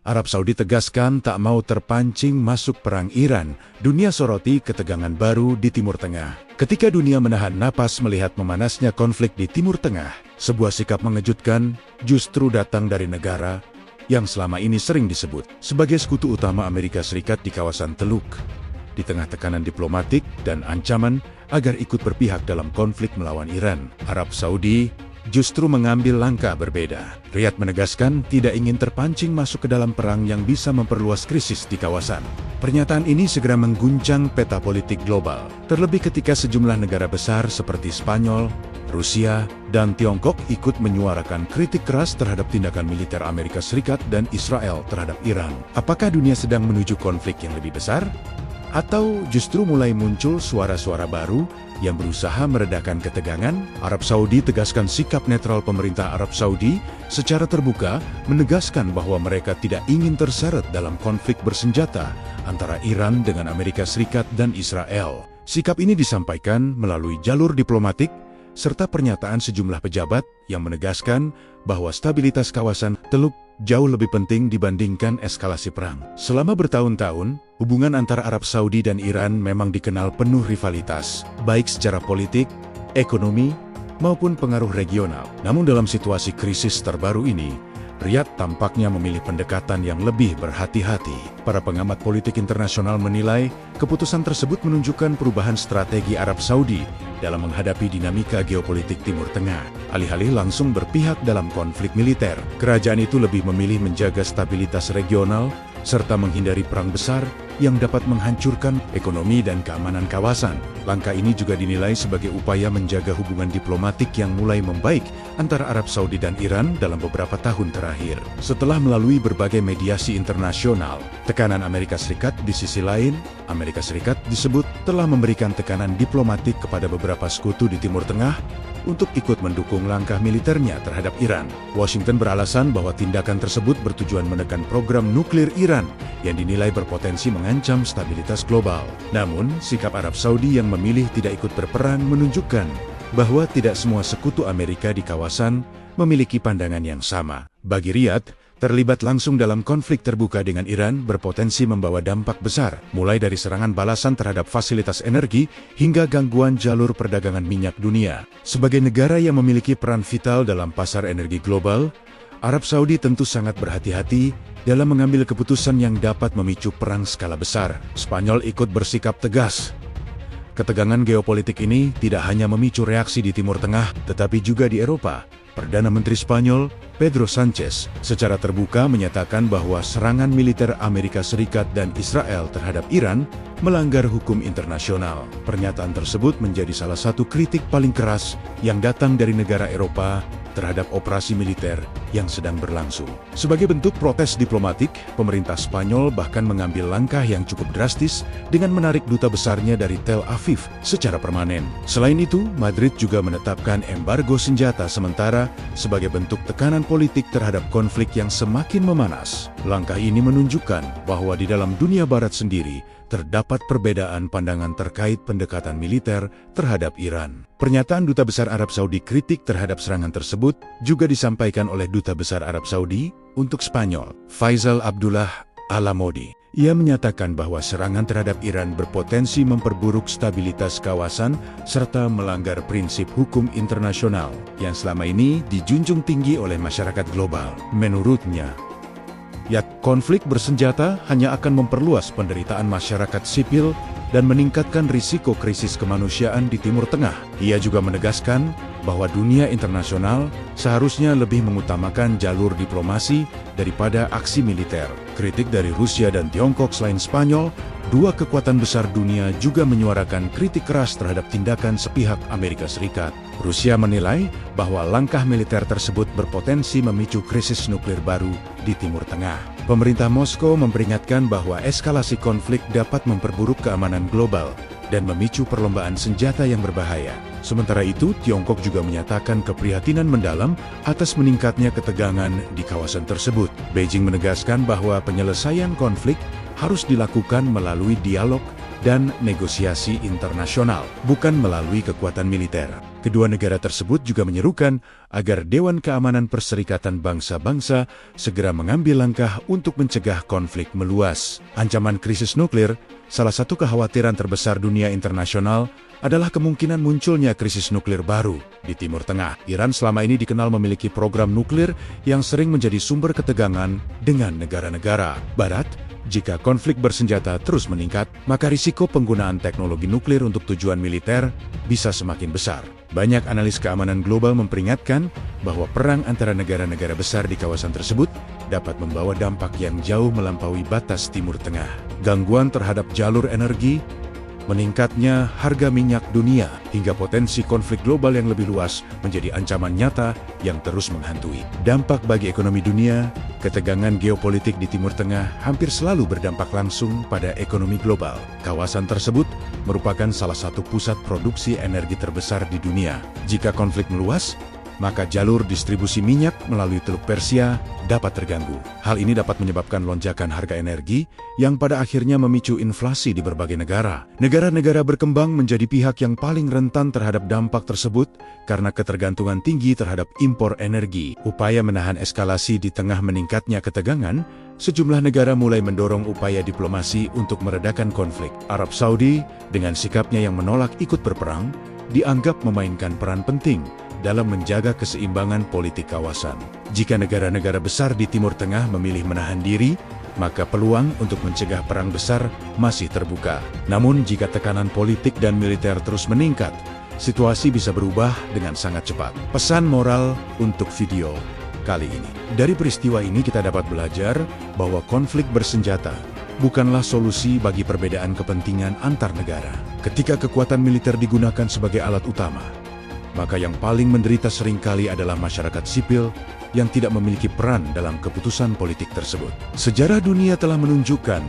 Arab Saudi tegaskan tak mau terpancing masuk perang Iran. Dunia soroti ketegangan baru di Timur Tengah. Ketika dunia menahan napas melihat memanasnya konflik di Timur Tengah, sebuah sikap mengejutkan justru datang dari negara yang selama ini sering disebut sebagai sekutu utama Amerika Serikat di kawasan Teluk. Di tengah tekanan diplomatik dan ancaman agar ikut berpihak dalam konflik melawan Iran, Arab Saudi justru mengambil langkah berbeda. Riyadh menegaskan tidak ingin terpancing masuk ke dalam perang yang bisa memperluas krisis di kawasan. Pernyataan ini segera mengguncang peta politik global, terlebih ketika sejumlah negara besar seperti Spanyol, Rusia, dan Tiongkok ikut menyuarakan kritik keras terhadap tindakan militer Amerika Serikat dan Israel terhadap Iran. Apakah dunia sedang menuju konflik yang lebih besar? Atau justru mulai muncul suara-suara baru yang berusaha meredakan ketegangan? Arab Saudi tegaskan sikap netral. Pemerintah Arab Saudi secara terbuka menegaskan bahwa mereka tidak ingin terseret dalam konflik bersenjata antara Iran dengan Amerika Serikat dan Israel. Sikap ini disampaikan melalui jalur diplomatik serta pernyataan sejumlah pejabat yang menegaskan bahwa stabilitas kawasan Teluk jauh lebih penting dibandingkan eskalasi perang. Selama bertahun-tahun, hubungan antara Arab Saudi dan Iran memang dikenal penuh rivalitas, baik secara politik, ekonomi, maupun pengaruh regional. Namun dalam situasi krisis terbaru ini, Riyadh tampaknya memilih pendekatan yang lebih berhati-hati. Para pengamat politik internasional menilai keputusan tersebut menunjukkan perubahan strategi Arab Saudi dalam menghadapi dinamika geopolitik Timur Tengah. Alih-alih langsung berpihak dalam konflik militer, kerajaan itu lebih memilih menjaga stabilitas regional serta menghindari perang besar yang dapat menghancurkan ekonomi dan keamanan kawasan. Langkah ini juga dinilai sebagai upaya menjaga hubungan diplomatik yang mulai membaik antara Arab Saudi dan Iran dalam beberapa tahun terakhir. Setelah melalui berbagai mediasi internasional, tekanan Amerika Serikat di sisi lain, Amerika Serikat disebut telah memberikan tekanan diplomatik kepada beberapa sekutu di Timur Tengah untuk ikut mendukung langkah militernya terhadap Iran. Washington beralasan bahwa tindakan tersebut bertujuan menekan program nuklir Iran yang dinilai berpotensi mengancam stabilitas global. Namun, sikap Arab Saudi yang memilih tidak ikut berperang menunjukkan bahwa tidak semua sekutu Amerika di kawasan memiliki pandangan yang sama. Bagi Riyadh, terlibat langsung dalam konflik terbuka dengan Iran berpotensi membawa dampak besar, mulai dari serangan balasan terhadap fasilitas energi hingga gangguan jalur perdagangan minyak dunia. Sebagai negara yang memiliki peran vital dalam pasar energi global, Arab Saudi tentu sangat berhati-hati dalam mengambil keputusan yang dapat memicu perang skala besar. Spanyol ikut bersikap tegas. Ketegangan geopolitik ini tidak hanya memicu reaksi di Timur Tengah, tetapi juga di Eropa. Perdana Menteri Spanyol, Pedro Sánchez, secara terbuka menyatakan bahwa serangan militer Amerika Serikat dan Israel terhadap Iran melanggar hukum internasional. Pernyataan tersebut menjadi salah satu kritik paling keras yang datang dari negara Eropa terhadap operasi militer yang sedang berlangsung. Sebagai bentuk protes diplomatik, pemerintah Spanyol bahkan mengambil langkah yang cukup drastis dengan menarik duta besarnya dari Tel Aviv secara permanen. Selain itu, Madrid juga menetapkan embargo senjata sementara sebagai bentuk tekanan politik terhadap konflik yang semakin memanas. Langkah ini menunjukkan bahwa di dalam dunia barat sendiri terdapat perbedaan pandangan terkait pendekatan militer terhadap Iran. Pernyataan Duta Besar Arab Saudi kritik terhadap serangan tersebut juga disampaikan oleh Duta Besar Arab Saudi untuk Spanyol, Faisal Abdullah Alamodi. Ia menyatakan bahwa serangan terhadap Iran berpotensi memperburuk stabilitas kawasan serta melanggar prinsip hukum internasional yang selama ini dijunjung tinggi oleh masyarakat global. Menurutnya, konflik bersenjata hanya akan memperluas penderitaan masyarakat sipil dan meningkatkan risiko krisis kemanusiaan di Timur Tengah. Ia juga menegaskan bahwa dunia internasional seharusnya lebih mengutamakan jalur diplomasi daripada aksi militer. Kritik dari Rusia dan Tiongkok selain Spanyol, dua kekuatan besar dunia juga menyuarakan kritik keras terhadap tindakan sepihak Amerika Serikat. Rusia menilai bahwa langkah militer tersebut berpotensi memicu krisis nuklir baru di Timur Tengah. Pemerintah Moskow memperingatkan bahwa eskalasi konflik dapat memperburuk keamanan global dan memicu perlombaan senjata yang berbahaya. Sementara itu, Tiongkok juga menyatakan keprihatinan mendalam atas meningkatnya ketegangan di kawasan tersebut. Beijing menegaskan bahwa penyelesaian konflik harus dilakukan melalui dialog dan negosiasi internasional, bukan melalui kekuatan militer. Kedua negara tersebut juga menyerukan agar Dewan Keamanan Perserikatan Bangsa-Bangsa segera mengambil langkah untuk mencegah konflik meluas. Ancaman krisis nuklir, salah satu kekhawatiran terbesar dunia internasional, adalah kemungkinan munculnya krisis nuklir baru di Timur Tengah. Iran selama ini dikenal memiliki program nuklir yang sering menjadi sumber ketegangan dengan negara-negara Barat. Jika konflik bersenjata terus meningkat, maka risiko penggunaan teknologi nuklir untuk tujuan militer bisa semakin besar. Banyak analis keamanan global memperingatkan bahwa perang antara negara-negara besar di kawasan tersebut dapat membawa dampak yang jauh melampaui batas Timur Tengah. Gangguan terhadap jalur energi, meningkatnya harga minyak dunia, hingga potensi konflik global yang lebih luas menjadi ancaman nyata yang terus menghantui. Dampak bagi ekonomi dunia, ketegangan geopolitik di Timur Tengah hampir selalu berdampak langsung pada ekonomi global. Kawasan tersebut merupakan salah satu pusat produksi energi terbesar di dunia. Jika konflik meluas, maka jalur distribusi minyak melalui Teluk Persia dapat terganggu. Hal ini dapat menyebabkan lonjakan harga energi yang pada akhirnya memicu inflasi di berbagai negara. Negara-negara berkembang menjadi pihak yang paling rentan terhadap dampak tersebut karena ketergantungan tinggi terhadap impor energi. Upaya menahan eskalasi di tengah meningkatnya ketegangan, sejumlah negara mulai mendorong upaya diplomasi untuk meredakan konflik. Arab Saudi, dengan sikapnya yang menolak ikut berperang, dianggap memainkan peran penting dalam menjaga keseimbangan politik kawasan. Jika negara-negara besar di Timur Tengah memilih menahan diri, maka peluang untuk mencegah perang besar masih terbuka. Namun jika tekanan politik dan militer terus meningkat, situasi bisa berubah dengan sangat cepat. Pesan moral untuk video kali ini. Dari peristiwa ini kita dapat belajar bahwa konflik bersenjata bukanlah solusi bagi perbedaan kepentingan antar negara. Ketika kekuatan militer digunakan sebagai alat utama, maka yang paling menderita seringkali adalah masyarakat sipil yang tidak memiliki peran dalam keputusan politik tersebut. Sejarah dunia telah menunjukkan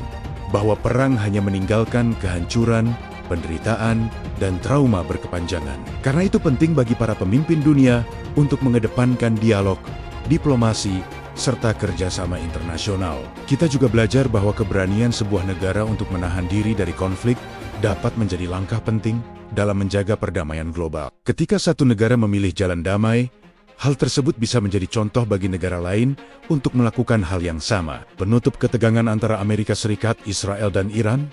bahwa perang hanya meninggalkan kehancuran, penderitaan, dan trauma berkepanjangan. Karena itu penting bagi para pemimpin dunia untuk mengedepankan dialog, diplomasi, serta kerjasama internasional. Kita juga belajar bahwa keberanian sebuah negara untuk menahan diri dari konflik dapat menjadi langkah penting dalam menjaga perdamaian global. Ketika satu negara memilih jalan damai, hal tersebut bisa menjadi contoh bagi negara lain untuk melakukan hal yang sama. Penutup ketegangan antara Amerika Serikat, Israel, dan Iran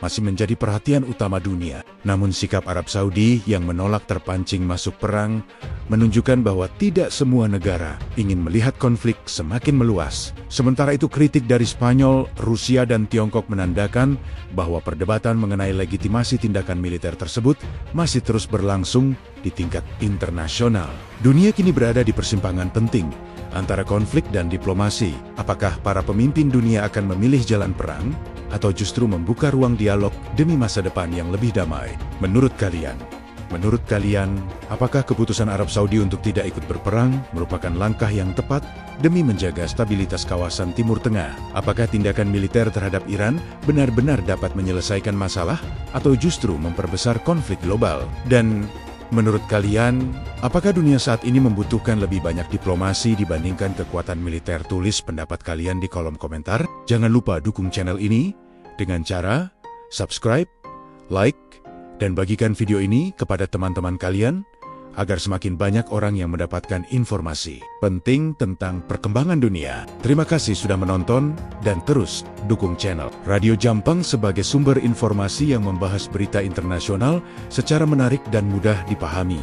masih menjadi perhatian utama dunia. Namun sikap Arab Saudi yang menolak terpancing masuk perang menunjukkan bahwa tidak semua negara ingin melihat konflik semakin meluas. Sementara itu kritik dari Spanyol, Rusia, dan Tiongkok menandakan bahwa perdebatan mengenai legitimasi tindakan militer tersebut masih terus berlangsung di tingkat internasional. Dunia kini berada di persimpangan penting antara konflik dan diplomasi. Apakah para pemimpin dunia akan memilih jalan perang atau justru membuka ruang dialog demi masa depan yang lebih damai? Menurut kalian, apakah keputusan Arab Saudi untuk tidak ikut berperang merupakan langkah yang tepat demi menjaga stabilitas kawasan Timur Tengah? Apakah tindakan militer terhadap Iran benar-benar dapat menyelesaikan masalah atau justru memperbesar konflik global? Dan menurut kalian, apakah dunia saat ini membutuhkan lebih banyak diplomasi dibandingkan kekuatan militer? Tulis pendapat kalian di kolom komentar. Jangan lupa dukung channel ini dengan cara subscribe, like, dan bagikan video ini kepada teman-teman kalian agar semakin banyak orang yang mendapatkan informasi penting tentang perkembangan dunia. Terima kasih sudah menonton dan terus dukung channel Radio Jampang sebagai sumber informasi yang membahas berita internasional secara menarik dan mudah dipahami.